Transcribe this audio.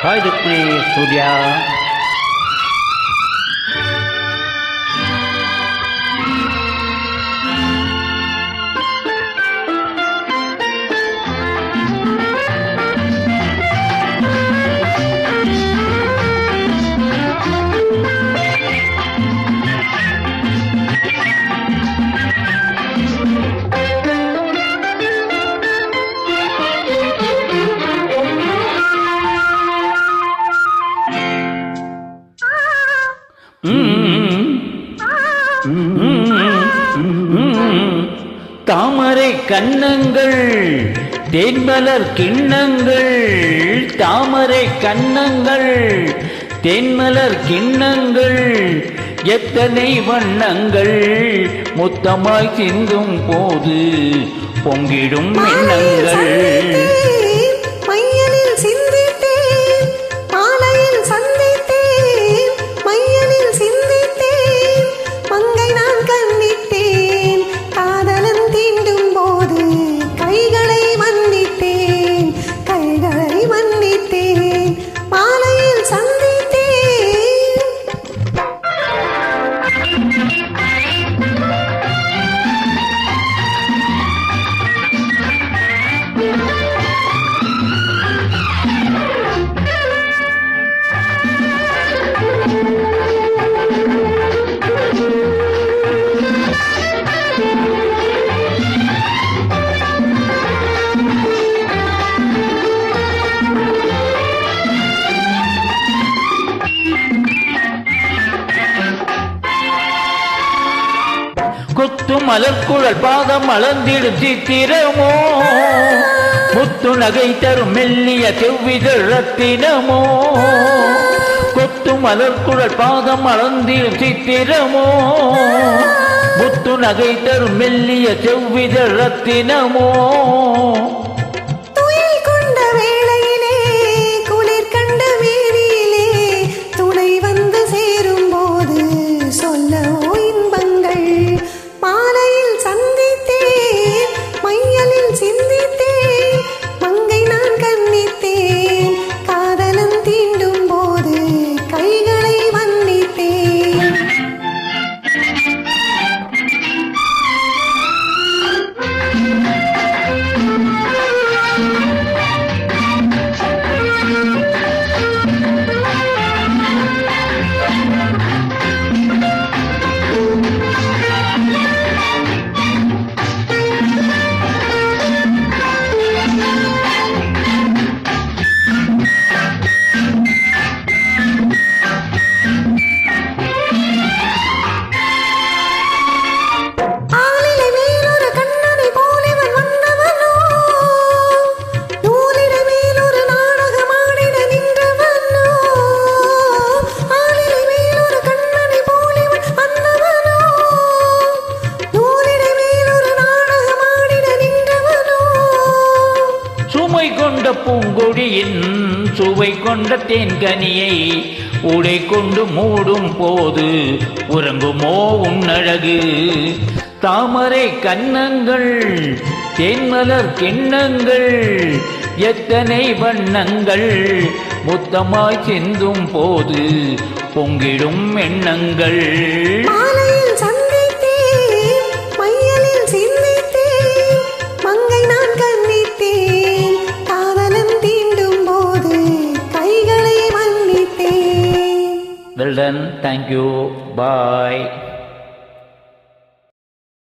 Hi, Dukri, Surya. தாமரை கண்ணங்கள் தேன்மலர் கிண்ணங்கள், தாமரை கண்ணங்கள் தேன்மலர் கிண்ணங்கள், எத்தனை வண்ணங்கள் முத்தமாய் சிந்தும் போது பொங்கிடும் எண்ணங்கள். கொத்து மலர்குழல் பாதம் அளந்திடும் சித்திரமோ, முத்து நகை தரும் மெல்லிய செவ்விதழ் ரத்தினமோ. கொத்து மலர்குழல் பாதம் அளந்திடும் சித்திரமோ, முத்து நகை தரும் மெல்லிய செவ்விதழ் ரத்தினமோ. பூங்கொடியின் சுவை கொண்ட தேன்கனியை உடை கொண்டு மூடும் போது உறங்குமோ உன்னழகு. தாமரை கண்ணங்கள் தேன்மலர் கிண்ணங்கள், எத்தனை வண்ணங்கள் முத்தமாய் சிந்தும் போது பொங்கிடும் எண்ணங்கள். Well done. Thank you. Bye.